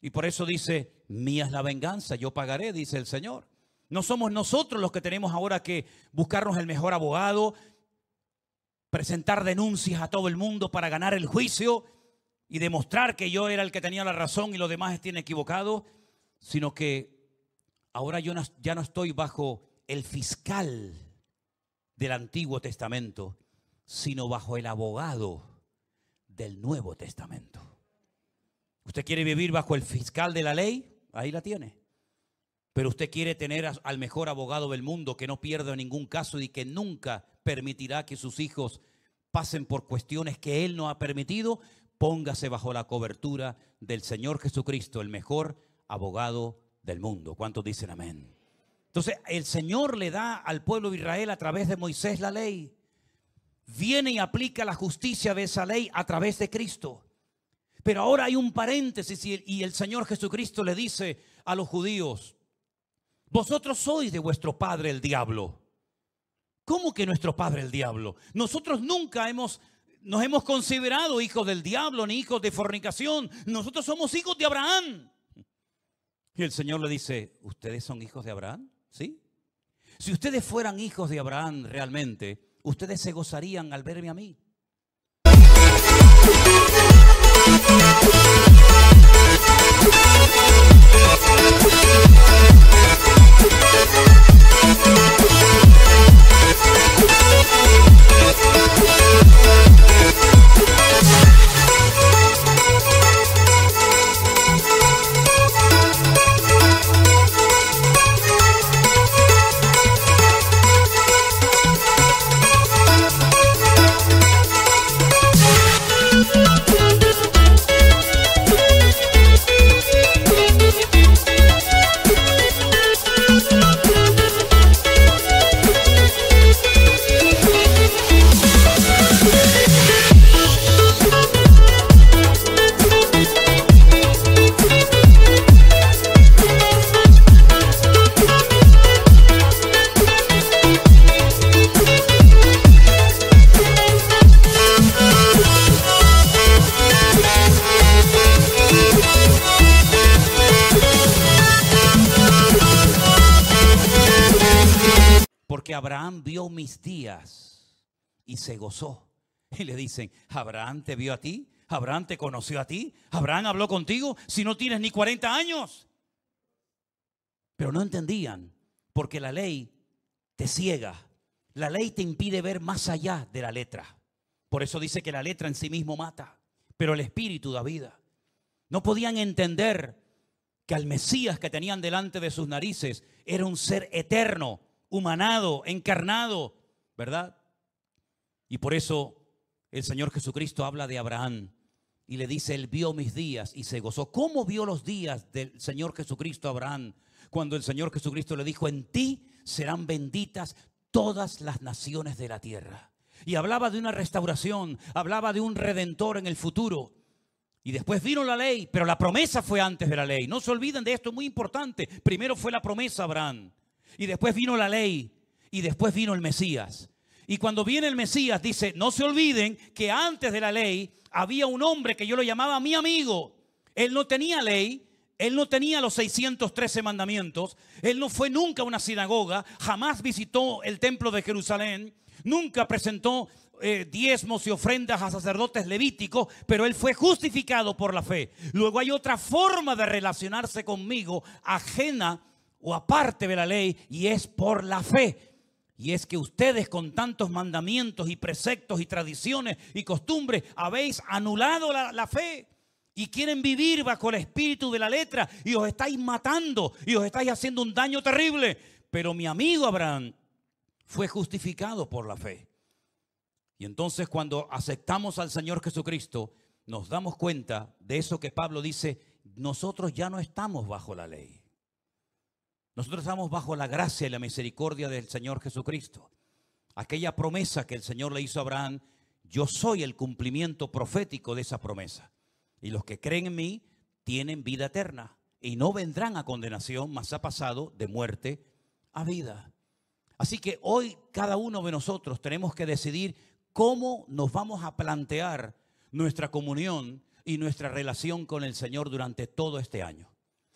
Y por eso dice, mía es la venganza, yo pagaré, dice el Señor. No somos nosotros los que tenemos ahora que buscarnos el mejor abogado, presentar denuncias a todo el mundo para ganar el juicio y demostrar que yo era el que tenía la razón y los demás estén equivocados, sino que ahora yo ya no estoy bajo el fiscal del Antiguo Testamento, sino bajo el abogado del Nuevo Testamento. ¿Usted quiere vivir bajo el fiscal de la ley? Ahí la tiene. Pero usted quiere tener al mejor abogado del mundo que no pierda ningún caso y que nunca permitirá que sus hijos pasen por cuestiones que Él no ha permitido. Póngase bajo la cobertura del Señor Jesucristo, el mejor abogado del mundo. ¿Cuántos dicen amén? Entonces el Señor le da al pueblo de Israel a través de Moisés la ley. viene y aplica la justicia de esa ley a través de Cristo. Pero ahora hay un paréntesis y el Señor Jesucristo le dice a los judíos: vosotros sois de vuestro padre el diablo. ¿Cómo que nuestro padre el diablo? Nosotros nunca nos hemos considerado hijos del diablo ni hijos de fornicación. Nosotros somos hijos de Abraham. Y el Señor le dice: ¿ustedes son hijos de Abraham? ¿Sí? Si ustedes fueran hijos de Abraham realmente, ustedes se gozarían al verme a mí. Porque Abraham vio mis días y se gozó. Y le dicen: ¿Abraham te vio a ti? ¿Abraham te conoció a ti? ¿Abraham habló contigo si no tienes ni 40 años? Pero no entendían, porque la ley te ciega. La ley te impide ver más allá de la letra. Por eso dice que la letra en sí mismo mata, pero el espíritu da vida. No podían entender que al Mesías que tenían delante de sus narices era un ser eterno, humanado, encarnado, ¿verdad? Y por eso el Señor Jesucristo habla de Abraham y le dice: él vio mis días y se gozó. ¿Cómo vio los días del Señor Jesucristo a Abraham? Cuando el Señor Jesucristo le dijo: en ti serán benditas todas las naciones de la tierra. Y hablaba de una restauración, hablaba de un redentor en el futuro. Y después vino la ley, pero la promesa fue antes de la ley. No se olviden de esto, es muy importante. Primero fue la promesa a Abraham, y después vino la ley, y después vino el Mesías. Y cuando viene el Mesías dice: no se olviden que antes de la ley había un hombre que yo lo llamaba mi amigo. Él no tenía ley, él no tenía los 613 mandamientos, él no fue nunca a una sinagoga, jamás visitó el templo de Jerusalén, nunca presentó diezmos y ofrendas a sacerdotes levíticos, pero él fue justificado por la fe. Luego hay otra forma de relacionarse conmigo, ajena o aparte de la ley, y es por la fe. Y es que ustedes, con tantos mandamientos y preceptos y tradiciones y costumbres, habéis anulado la fe y quieren vivir bajo el espíritu de la letra, y os estáis matando y os estáis haciendo un daño terrible. Pero mi amigo Abraham fue justificado por la fe. Y entonces, cuando aceptamos al Señor Jesucristo, nos damos cuenta de eso que Pablo dice: nosotros ya no estamos bajo la ley. Nosotros estamos bajo la gracia y la misericordia del Señor Jesucristo. Aquella promesa que el Señor le hizo a Abraham, yo soy el cumplimiento profético de esa promesa. Y los que creen en mí tienen vida eterna y no vendrán a condenación, mas ha pasado de muerte a vida. Así que hoy cada uno de nosotros tenemos que decidir cómo nos vamos a plantear nuestra comunión y nuestra relación con el Señor durante todo este año.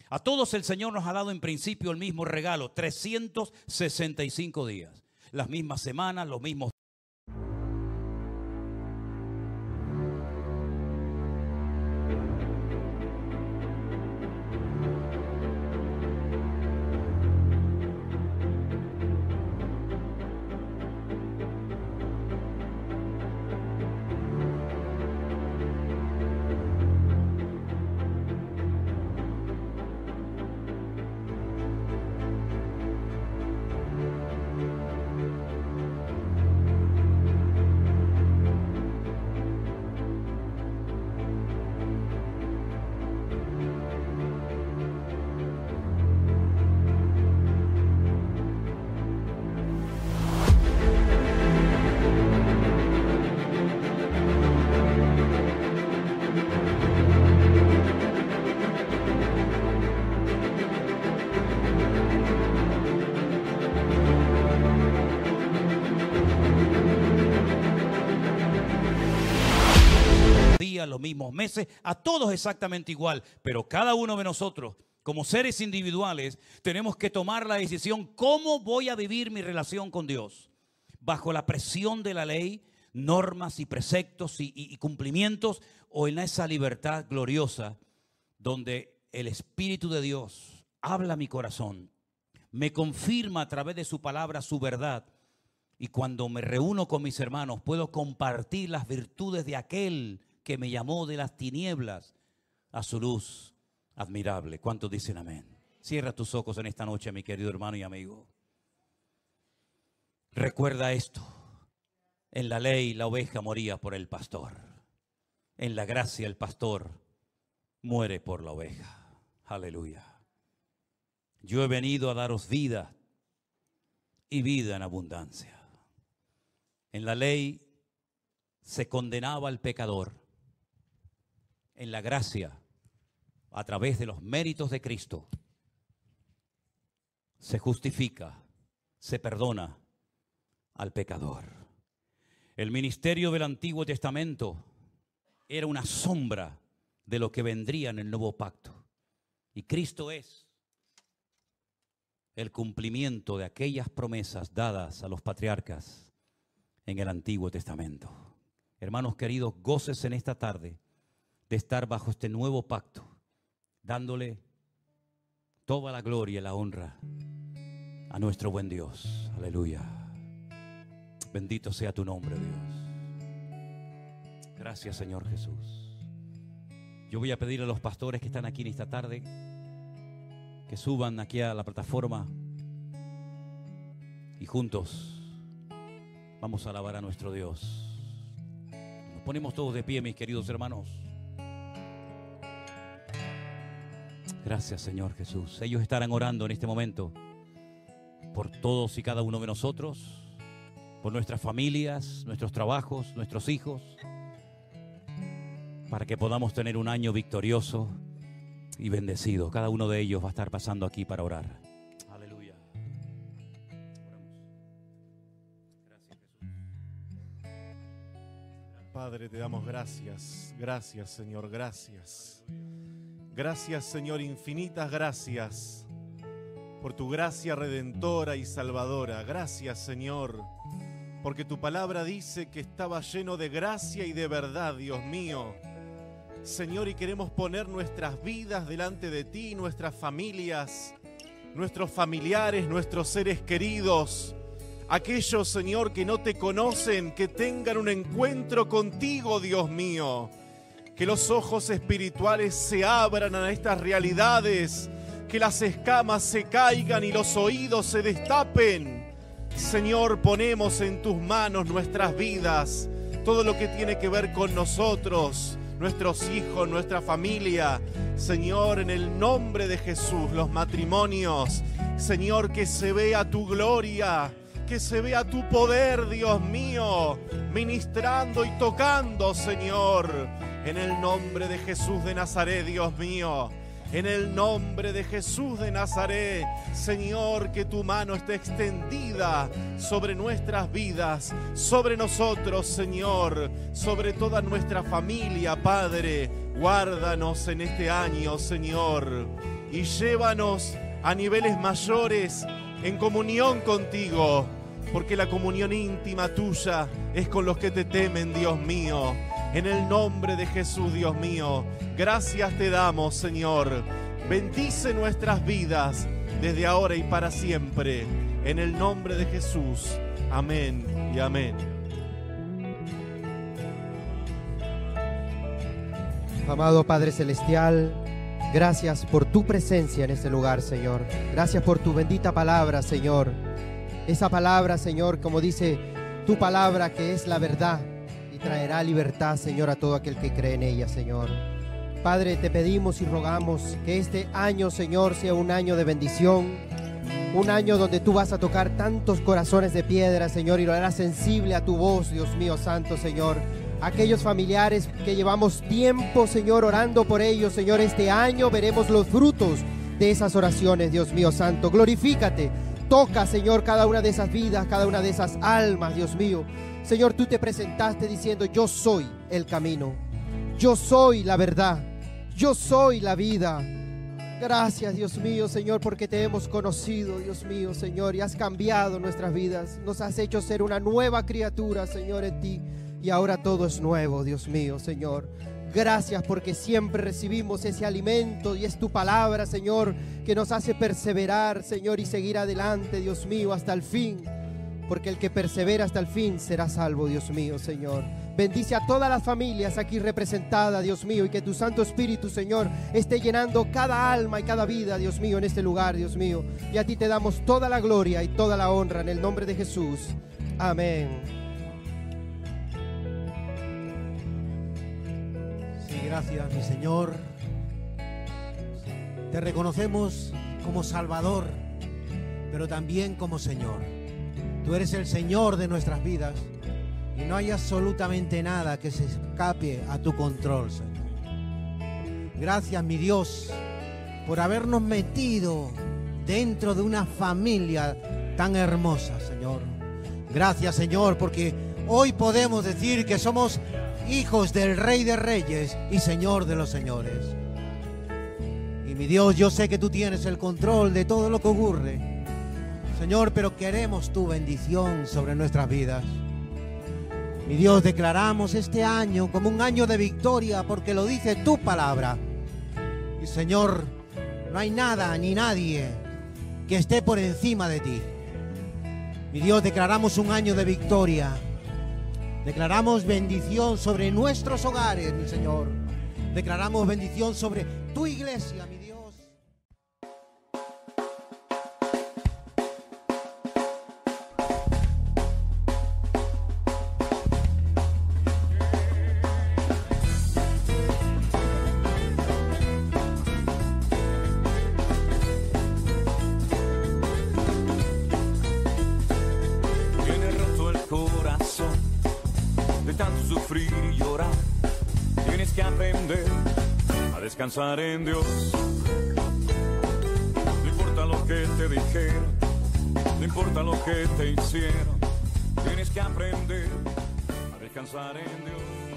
A todos el Señor nos ha dado en principio el mismo regalo: 365 días, las mismas semanas, los mismos días, los mismos meses, a todos exactamente igual. Pero cada uno de nosotros, como seres individuales, tenemos que tomar la decisión: ¿cómo voy a vivir mi relación con Dios? ¿Bajo la presión de la ley, normas y preceptos y cumplimientos, o en esa libertad gloriosa donde el Espíritu de Dios habla a mi corazón, me confirma a través de su palabra su verdad, y cuando me reúno con mis hermanos puedo compartir las virtudes de aquel que me llamó de las tinieblas a su luz admirable? ¿Cuántos dicen amén? Cierra tus ojos en esta noche, mi querido hermano y amigo. Recuerda esto: en la ley la oveja moría por el pastor, en la gracia el pastor muere por la oveja. Aleluya. Yo he venido a daros vida y vida en abundancia. En la ley se condenaba al pecador. En la gracia, a través de los méritos de Cristo, se justifica, se perdona al pecador. El ministerio del Antiguo Testamento era una sombra de lo que vendría en el nuevo pacto. Y Cristo es el cumplimiento de aquellas promesas dadas a los patriarcas en el Antiguo Testamento. Hermanos queridos, gócese en esta tarde de estar bajo este nuevo pacto, dándole toda la gloria y la honra a nuestro buen Dios. Aleluya. Bendito sea tu nombre, Dios. Gracias, Señor Jesús. Yo voy a pedir a los pastores que están aquí en esta tarde que suban aquí a la plataforma y juntos vamos a alabar a nuestro Dios. Nos ponemos todos de pie, mis queridos hermanos. Gracias, Señor Jesús. Ellos estarán orando en este momento por todos y cada uno de nosotros, por nuestras familias, nuestros trabajos, nuestros hijos, para que podamos tener un año victorioso y bendecido. Cada uno de ellos va a estar pasando aquí para orar. Aleluya. Gracias, Jesús. Padre, te damos gracias. Gracias, Señor, gracias. Gracias, Señor, infinitas gracias por tu gracia redentora y salvadora. Gracias, Señor, porque tu palabra dice que estaba lleno de gracia y de verdad, Dios mío. Señor, y queremos poner nuestras vidas delante de ti, nuestras familias, nuestros familiares, nuestros seres queridos, aquellos, Señor, que no te conocen, que tengan un encuentro contigo, Dios mío. Que los ojos espirituales se abran a estas realidades, que las escamas se caigan y los oídos se destapen. Señor, ponemos en tus manos nuestras vidas, todo lo que tiene que ver con nosotros, nuestros hijos, nuestra familia. Señor, en el nombre de Jesús, los matrimonios. Señor, que se vea tu gloria, que se vea tu poder, Dios mío, ministrando y tocando, Señor. En el nombre de Jesús de Nazaret, Dios mío. En el nombre de Jesús de Nazaret, Señor, que tu mano esté extendida sobre nuestras vidas, sobre nosotros, Señor, sobre toda nuestra familia, Padre. Guárdanos en este año, Señor, y llévanos a niveles mayores en comunión contigo, porque la comunión íntima tuya es con los que te temen, Dios mío. En el nombre de Jesús, Dios mío, gracias te damos, Señor. Bendice nuestras vidas desde ahora y para siempre. En el nombre de Jesús. Amén y amén. Amado Padre Celestial, gracias por tu presencia en este lugar, Señor. Gracias por tu bendita palabra, Señor. Esa palabra, Señor, como dice tu palabra, que es la verdad y traerá libertad, Señor, a todo aquel que cree en ella, Señor. Padre, te pedimos y rogamos que este año, Señor, sea un año de bendición, un año donde tú vas a tocar tantos corazones de piedra, Señor, y lo harás sensible a tu voz, Dios mío santo, Señor. Aquellos familiares que llevamos tiempo, Señor, orando por ellos, Señor, este año veremos los frutos de esas oraciones, Dios mío santo. Glorifícate, toca, Señor, cada una de esas vidas, cada una de esas almas, Dios mío. Señor, tú te presentaste diciendo: yo soy el camino, Yo soy la verdad, yo soy la vida. Gracias, Dios mío, Señor, porque te hemos conocido, Dios mío, Señor, y has cambiado nuestras vidas. Nos has hecho ser una nueva criatura, Señor, en ti. Y ahora todo es nuevo, Dios mío, Señor. Gracias porque siempre recibimos ese alimento y es tu palabra, Señor, que nos hace perseverar, Señor, y seguir adelante, Dios mío, hasta el fin. Porque el que persevera hasta el fin será salvo, Dios mío, Señor. Bendice a todas las familias aquí representadas, Dios mío, y que tu Santo Espíritu, Señor, esté llenando cada alma y cada vida, Dios mío, en este lugar, Dios mío. Y a ti te damos toda la gloria y toda la honra en el nombre de Jesús. Amén. Sí, gracias, mi Señor. Te reconocemos como Salvador, pero también como Señor. Tú eres el Señor de nuestras vidas y no hay absolutamente nada que se escape a tu control, Señor. Gracias, mi Dios, por habernos metido dentro de una familia tan hermosa, Señor. Gracias, Señor, porque hoy podemos decir que somos hijos del Rey de Reyes y Señor de los Señores. Y mi Dios, yo sé que tú tienes el control de todo lo que ocurre, Señor, pero queremos tu bendición sobre nuestras vidas. Mi Dios, declaramos este año como un año de victoria porque lo dice tu palabra. Y Señor, no hay nada ni nadie que esté por encima de ti. Mi Dios, declaramos un año de victoria. Declaramos bendición sobre nuestros hogares, mi Señor. Declaramos bendición sobre tu iglesia, mi Dios. Sufrir y llorar, tienes que aprender a descansar en Dios. No importa lo que te dijeron, no importa lo que te hicieron, tienes que aprender a descansar en Dios.